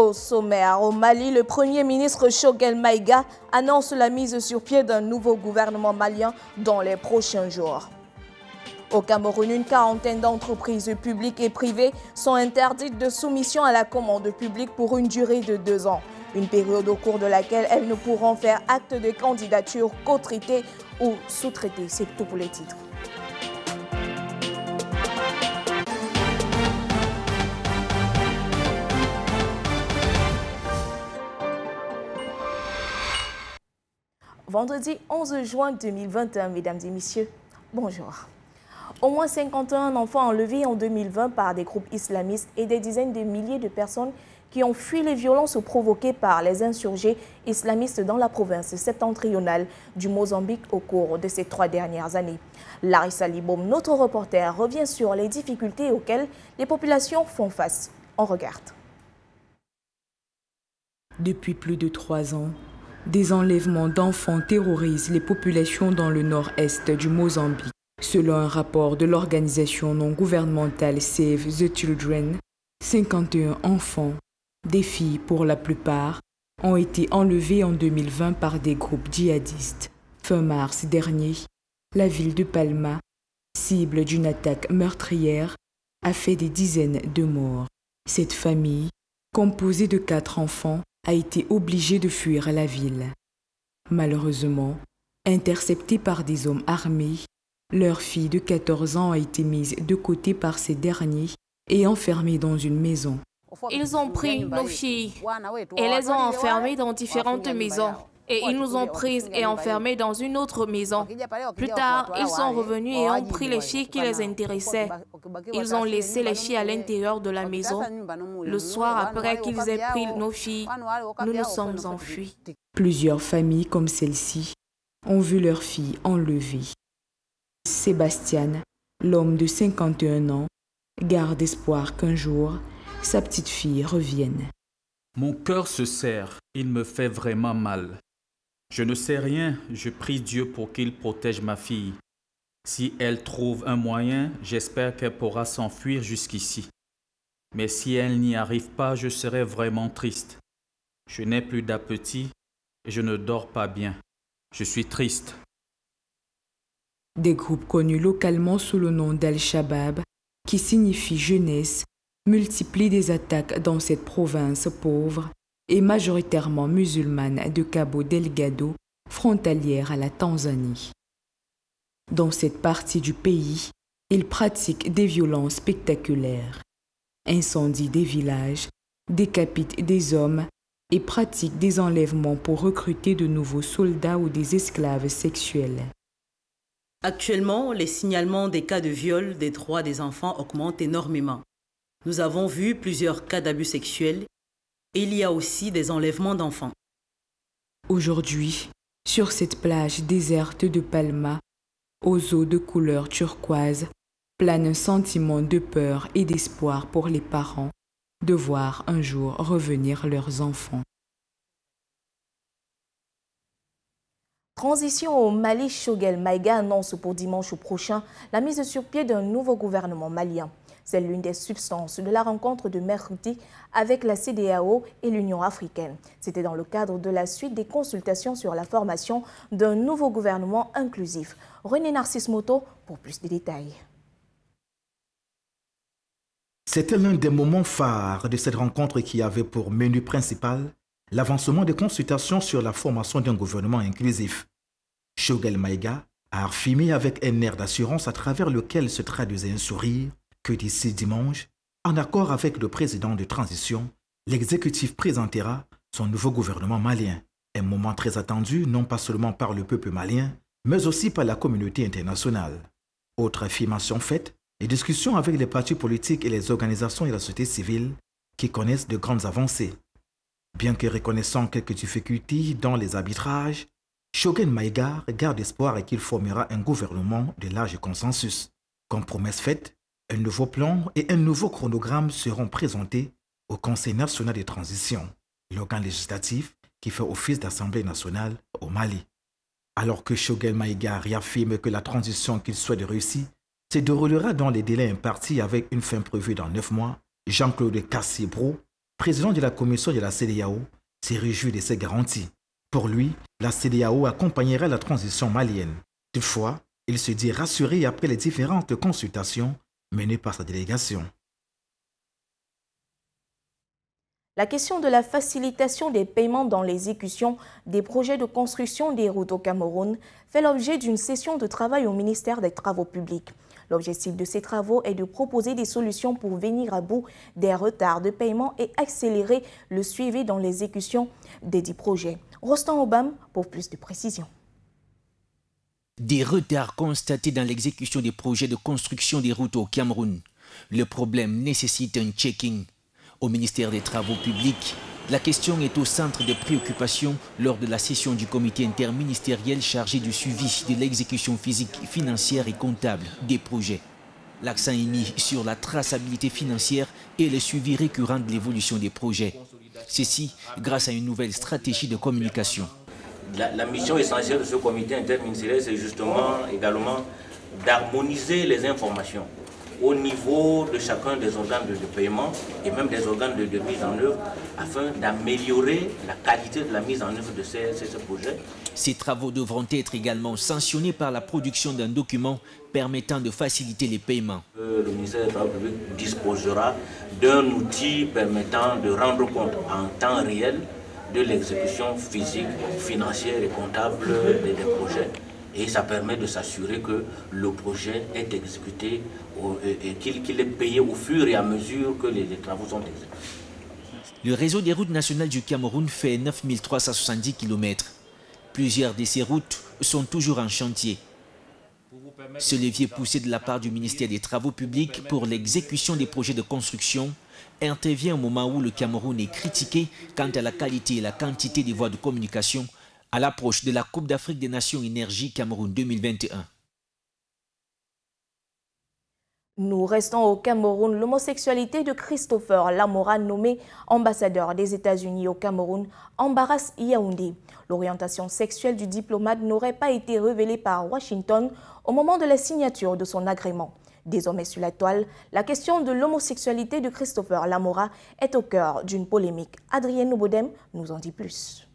Au sommaire, au Mali, le Premier ministre Choguel Maïga annonce la mise sur pied d'un nouveau gouvernement malien dans les prochains jours. Au Cameroun, une quarantaine d'entreprises publiques et privées sont interdites de soumission à la commande publique pour une durée de 2 ans. Une période au cours de laquelle elles ne pourront faire acte de candidature qu'au-traité ou sous-traité. C'est tout pour les titres. Vendredi 11 juin 2021, mesdames et messieurs, bonjour. Au moins 51 enfants enlevés en 2020 par des groupes islamistes et des dizaines de milliers de personnes qui ont fui les violences provoquées par les insurgés islamistes dans la province septentrionale du Mozambique au cours de ces 3 dernières années. Larissa Liboum, notre reporter, revient sur les difficultés auxquelles les populations font face. On regarde. Depuis plus de 3 ans, des enlèvements d'enfants terrorisent les populations dans le nord-est du Mozambique. Selon un rapport de l'organisation non gouvernementale Save the Children, 51 enfants, des filles pour la plupart, ont été enlevés en 2020 par des groupes djihadistes. Fin mars dernier, la ville de Palma, cible d'une attaque meurtrière, a fait des dizaines de morts. Cette famille, composée de 4 enfants, a été obligée de fuir la ville. Malheureusement, interceptée par des hommes armés, leur fille de 14 ans a été mise de côté par ces derniers et enfermée dans une maison. Ils ont pris nos filles et les ont enfermées dans différentes maisons. Et ils nous ont prises et enfermées dans une autre maison. Plus tard, ils sont revenus et ont pris les filles qui les intéressaient. Ils ont laissé les filles à l'intérieur de la maison. Le soir, après qu'ils aient pris nos filles, nous nous sommes enfuis. Plusieurs familles comme celle-ci ont vu leurs filles enlevées. Sébastien, l'homme de 51 ans, garde espoir qu'un jour, sa petite fille revienne. Mon cœur se serre, il me fait vraiment mal. Je ne sais rien, je prie Dieu pour qu'il protège ma fille. Si elle trouve un moyen, j'espère qu'elle pourra s'enfuir jusqu'ici. Mais si elle n'y arrive pas, je serai vraiment triste. Je n'ai plus d'appétit et je ne dors pas bien. Je suis triste. Des groupes connus localement sous le nom d'Al-Shabaab, qui signifie jeunesse, multiplient des attaques dans cette province pauvre et majoritairement musulmane de Cabo Delgado, frontalière à la Tanzanie. Dans cette partie du pays, ils pratiquent des violences spectaculaires, incendient des villages, décapitent des hommes et pratiquent des enlèvements pour recruter de nouveaux soldats ou des esclaves sexuels. Actuellement, les signalements des cas de viol des droits des enfants augmentent énormément. Nous avons vu plusieurs cas d'abus sexuels et il y a aussi des enlèvements d'enfants. Aujourd'hui, sur cette plage déserte de Palma, aux eaux de couleur turquoise, plane un sentiment de peur et d'espoir pour les parents de voir un jour revenir leurs enfants. Transition au Mali, Choguel Maïga annonce pour dimanche prochain la mise sur pied d'un nouveau gouvernement malien. C'est l'une des substances de la rencontre de mercredi avec la CEDEAO et l'Union africaine. C'était dans le cadre de la suite des consultations sur la formation d'un nouveau gouvernement inclusif. René Narcisse Moto pour plus de détails. C'était l'un des moments phares de cette rencontre qui avait pour menu principal l'avancement des consultations sur la formation d'un gouvernement inclusif. Choguel Maïga a affirmé avec un air d'assurance à travers lequel se traduisait un sourire que d'ici dimanche, en accord avec le président de transition, l'exécutif présentera son nouveau gouvernement malien. Un moment très attendu, non pas seulement par le peuple malien, mais aussi par la communauté internationale. Autre affirmation faite, les discussions avec les partis politiques et les organisations de la société civile qui connaissent de grandes avancées. Bien que reconnaissant quelques difficultés dans les arbitrages, Choguel Maïga garde espoir et qu'il formera un gouvernement de large consensus. Comme promesse faite, un nouveau plan et un nouveau chronogramme seront présentés au Conseil national de transition, l'organe législatif qui fait office d'Assemblée nationale au Mali. Alors que Choguel Maïga réaffirme que la transition qu'il souhaite réussir se déroulera dans les délais impartis avec une fin prévue dans 9 mois, Jean-Claude Cassier-Brou, président de la commission de la CEDEAO, s'est réjoui de ces garanties. Pour lui, la CEDEAO accompagnera la transition malienne. Toutefois, il se dit rassuré après les différentes consultations menées par sa délégation. La question de la facilitation des paiements dans l'exécution des projets de construction des routes au Cameroun fait l'objet d'une session de travail au ministère des Travaux publics. L'objectif de ces travaux est de proposer des solutions pour venir à bout des retards de paiement et accélérer le suivi dans l'exécution des 10 projets. Rostan Obam pour plus de précisions. Des retards constatés dans l'exécution des projets de construction des routes au Cameroun. Le problème nécessite un checking. Au ministère des Travaux publics, la question est au centre des préoccupations lors de la session du comité interministériel chargé du suivi de l'exécution physique, financière et comptable des projets. L'accent est mis sur la traçabilité financière et le suivi récurrent de l'évolution des projets. Ceci grâce à une nouvelle stratégie de communication. La mission essentielle de ce comité interministériel, c'est justement également d'harmoniser les informations au niveau de chacun des organes de paiement et même des organes de mise en œuvre afin d'améliorer la qualité de la mise en œuvre de ces projets. Ces travaux devront être également sanctionnés par la production d'un document permettant de faciliter les paiements. Le ministère des Travaux publics disposera d'un outil permettant de rendre compte en temps réel de l'exécution physique, financière et comptable des projets. Et ça permet de s'assurer que le projet est exécuté et qu'il est payé au fur et à mesure que les travaux sont exécutés. Le réseau des routes nationales du Cameroun fait 9370 km. Plusieurs de ces routes sont toujours en chantier. Ce levier poussé de la part du ministère des Travaux publics pour l'exécution des projets de construction intervient au moment où le Cameroun est critiqué quant à la qualité et la quantité des voies de communication à l'approche de la Coupe d'Afrique des Nations Énergie Cameroun 2021. Nous restons au Cameroun. L'homosexualité de Christopher Lamora, nommé ambassadeur des États-Unis au Cameroun, embarrasse Yaoundé. L'orientation sexuelle du diplomate n'aurait pas été révélée par Washington au moment de la signature de son agrément. Désormais sur la toile, la question de l'homosexualité de Christopher Lamora est au cœur d'une polémique. Adrienne Nobodem nous en dit plus.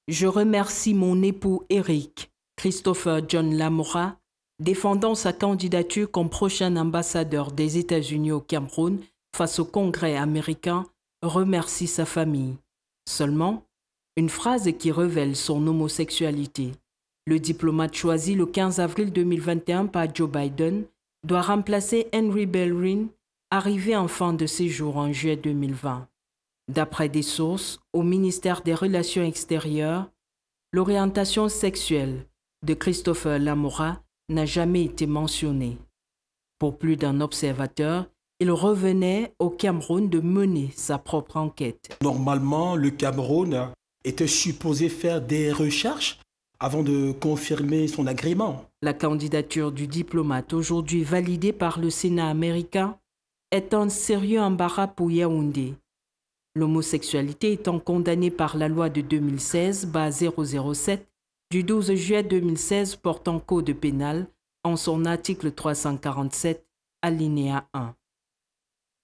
Je remercie mon époux Eric, Christopher John Lamora, défendant sa candidature comme prochain ambassadeur des États-Unis au Cameroun face au Congrès américain, remercie sa famille. Seulement, une phrase qui révèle son homosexualité. Le diplomate choisi le 15 avril 2021 par Joe Biden doit remplacer Henry Bellerin, arrivé en fin de séjour en juillet 2020. D'après des sources au ministère des Relations extérieures, l'orientation sexuelle de Christopher Lamora n'a jamais été mentionnée. Pour plus d'un observateur, il revenait au Cameroun de mener sa propre enquête. Normalement, le Cameroun était supposé faire des recherches avant de confirmer son agrément. La candidature du diplomate, aujourd'hui validée par le Sénat américain, est un sérieux embarras pour Yaoundé. L'homosexualité étant condamnée par la loi de 2016-007 du 12 juillet 2016 portant code pénal en son article 347, alinéa 1.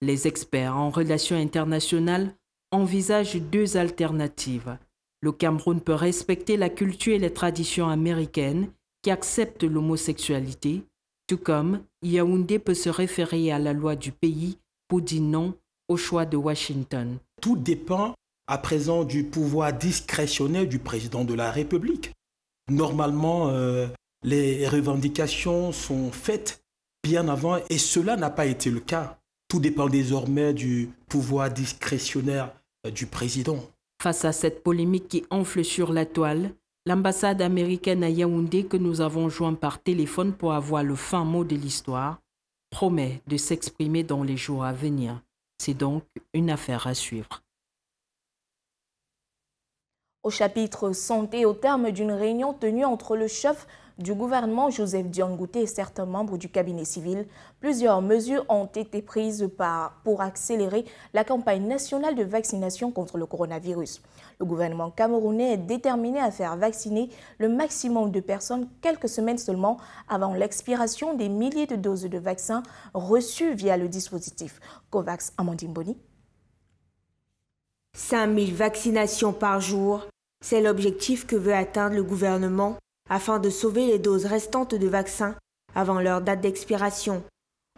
Les experts en relations internationales envisagent deux alternatives. Le Cameroun peut respecter la culture et les traditions américaines qui acceptent l'homosexualité, tout comme Yaoundé peut se référer à la loi du pays pour dire non au choix de Washington. Tout dépend à présent du pouvoir discrétionnaire du président de la République. Normalement, les revendications sont faites bien avant et cela n'a pas été le cas. Tout dépend désormais du pouvoir discrétionnaire du président. Face à cette polémique qui enfle sur la toile, l'ambassade américaine à Yaoundé, que nous avons joint par téléphone pour avoir le fin mot de l'histoire, promet de s'exprimer dans les jours à venir. C'est donc une affaire à suivre. Au chapitre santé, au terme d'une réunion tenue entre le chef du gouvernement Joseph Dion-Ngouté et certains membres du cabinet civil, plusieurs mesures ont été prises pour accélérer la campagne nationale de vaccination contre le coronavirus. Le gouvernement camerounais est déterminé à faire vacciner le maximum de personnes quelques semaines seulement avant l'expiration des milliers de doses de vaccins reçues via le dispositif COVAX. Amandine Boni. 5000 vaccinations par jour, c'est l'objectif que veut atteindre le gouvernement afin de sauver les doses restantes de vaccins avant leur date d'expiration.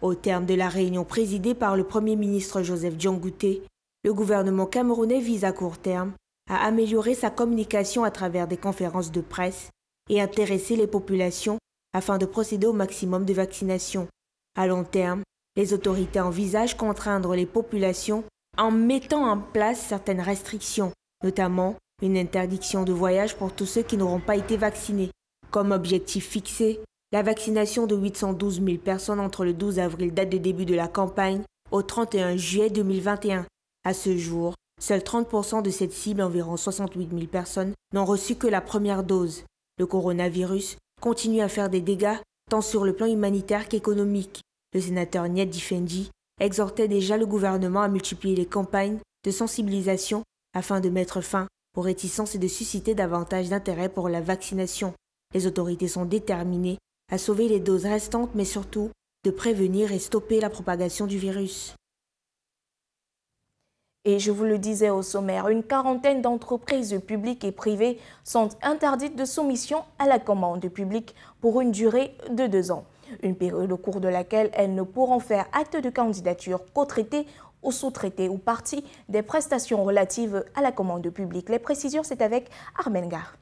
Au terme de la réunion présidée par le Premier ministre Joseph Dion-Ngouté, le gouvernement camerounais vise à court terme à améliorer sa communication à travers des conférences de presse et intéresser les populations afin de procéder au maximum de vaccination. À long terme, les autorités envisagent contraindre les populations en mettant en place certaines restrictions, notamment une interdiction de voyage pour tous ceux qui n'auront pas été vaccinés. Comme objectif fixé, la vaccination de 812 000 personnes entre le 12 avril, date de début de la campagne, au 31 juillet 2021. À ce jour, seuls 30% de cette cible, environ 68 000 personnes, n'ont reçu que la première dose. Le coronavirus continue à faire des dégâts, tant sur le plan humanitaire qu'économique. Le sénateur Niet Difendi exhortait déjà le gouvernement à multiplier les campagnes de sensibilisation afin de mettre fin aux réticences et de susciter davantage d'intérêt pour la vaccination. Les autorités sont déterminées à sauver les doses restantes, mais surtout de prévenir et stopper la propagation du virus. Et je vous le disais au sommaire, une quarantaine d'entreprises publiques et privées sont interdites de soumission à la commande publique pour une durée de 2 ans. Une période au cours de laquelle elles ne pourront faire acte de candidature qu'aux traités ou sous-traités ou partie des prestations relatives à la commande publique. Les précisions, c'est avec Armen Gar.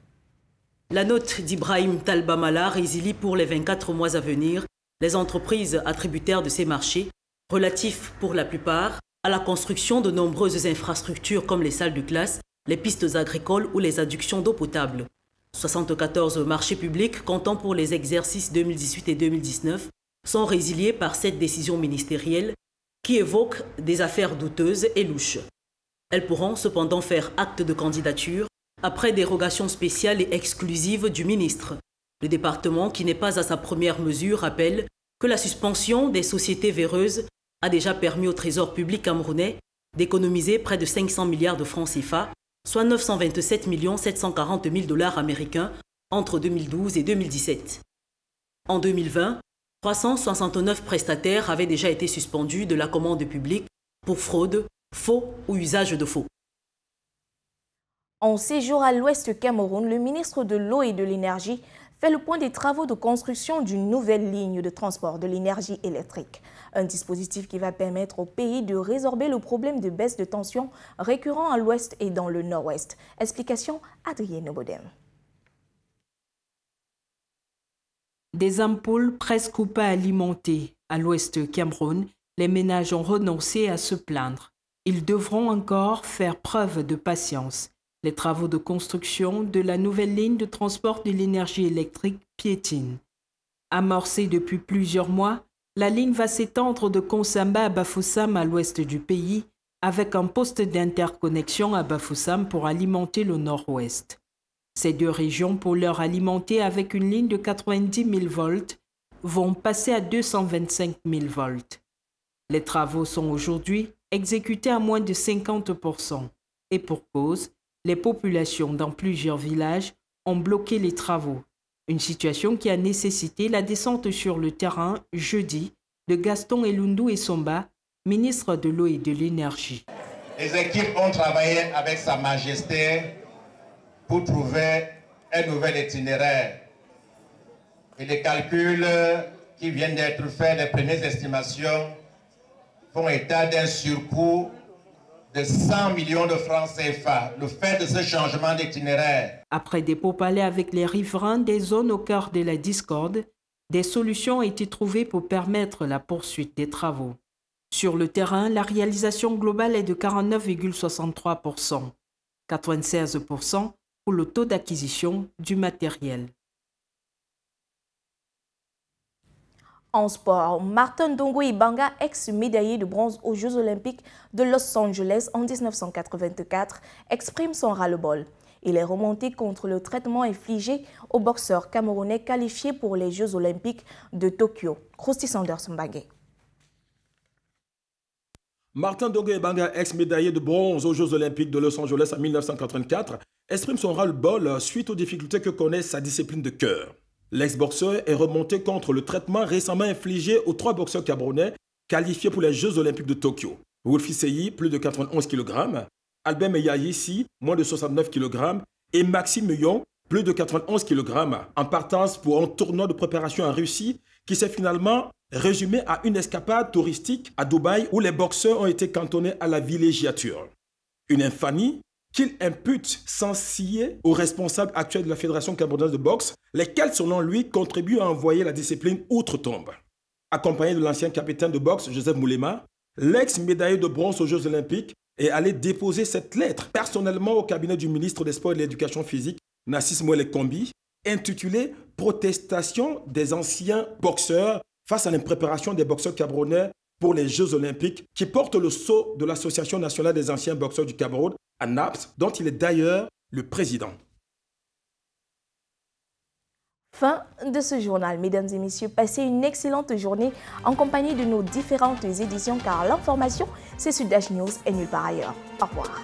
La note d'Ibrahim Talbamala résilie pour les 24 mois à venir les entreprises attributaires de ces marchés, relatifs pour la plupart à la construction de nombreuses infrastructures comme les salles de classe, les pistes agricoles ou les adductions d'eau potable. 74 marchés publics comptant pour les exercices 2018 et 2019 sont résiliés par cette décision ministérielle qui évoque des affaires douteuses et louches. Elles pourront cependant faire acte de candidature après dérogation spéciale et exclusive du ministre. Le département, qui n'est pas à sa première mesure, rappelle que la suspension des sociétés véreuses a déjà permis au Trésor public camerounais d'économiser près de 500 milliards de francs CFA, soit 927 740 000 $ américains entre 2012 et 2017. En 2020, 369 prestataires avaient déjà été suspendus de la commande publique pour fraude, faux ou usage de faux. En séjour à l'ouest Cameroun, le ministre de l'Eau et de l'Énergie fait le point des travaux de construction d'une nouvelle ligne de transport de l'énergie électrique. Un dispositif qui va permettre au pays de résorber le problème de baisse de tension récurrent à l'ouest et dans le nord-ouest. Explication, Adrien Nobodem. Des ampoules presque ou pas alimentées. À l'ouest Cameroun, les ménages ont renoncé à se plaindre. Ils devront encore faire preuve de patience. Les travaux de construction de la nouvelle ligne de transport de l'énergie électrique piétinent. Amorcée depuis plusieurs mois, la ligne va s'étendre de Konsamba à Bafoussam à l'ouest du pays, avec un poste d'interconnexion à Bafoussam pour alimenter le nord-ouest. Ces deux régions, pour leur alimenter avec une ligne de 90 000 volts, vont passer à 225 000 volts. Les travaux sont aujourd'hui exécutés à moins de 50%. Et pour cause, les populations dans plusieurs villages ont bloqué les travaux. Une situation qui a nécessité la descente sur le terrain jeudi de Gaston Elundou Essomba, ministre de l'Eau et de l'Énergie. Les équipes ont travaillé avec Sa Majesté pour trouver un nouvel itinéraire. Et les calculs qui viennent d'être faits, les premières estimations, font état d'un surcoût de 100 millions de francs CFA, le fait de ce changement d'itinéraire. Après des pourparlers avec les riverains des zones au cœur de la discorde, des solutions ont été trouvées pour permettre la poursuite des travaux. Sur le terrain, la réalisation globale est de 49,63%, 96% pour le taux d'acquisition du matériel. En sport, Martin Ndongo Ibanga, ex-médaillé de bronze aux Jeux Olympiques de Los Angeles en 1984, exprime son ras-le-bol. Il est remonté contre le traitement infligé aux boxeurs camerounais qualifiés pour les Jeux olympiques de Tokyo. Krusty Sanders Mbagé. Martin Dogué Ebanga, ex-médaillé de bronze aux Jeux olympiques de Los Angeles en 1984, exprime son ras-le-bol suite aux difficultés que connaît sa discipline de cœur. L'ex-boxeur est remonté contre le traitement récemment infligé aux 3 boxeurs camerounais qualifiés pour les Jeux olympiques de Tokyo. Wolfi Seyi, plus de 91 kg, Albert Meyayissi, moins de 69 kg, et Maxime Meillon, plus de 91 kg, en partance pour un tournoi de préparation en Russie qui s'est finalement résumé à une escapade touristique à Dubaï où les boxeurs ont été cantonnés à la villégiature. Une infamie qu'il impute sans ciller aux responsables actuels de la Fédération camerounaise de boxe, lesquels, selon lui, contribuent à envoyer la discipline outre-tombe. Accompagné de l'ancien capitaine de boxe Joseph Moulema, l'ex-médaillé de bronze aux Jeux olympiques est allé déposer cette lettre personnellement au cabinet du ministre des Sports et de l'Éducation physique, Nassis Mouele Kombi, intitulée « Protestation des anciens boxeurs face à l'impréparation des boxeurs camerounais pour les Jeux olympiques » qui porte le sceau de l'Association nationale des anciens boxeurs du Cameroun, ANAPS, dont il est d'ailleurs le président. Fin de ce journal. Mesdames et messieurs, passez une excellente journée en compagnie de nos différentes éditions car l'information, c'est sur Dash News et nulle part ailleurs. Au revoir.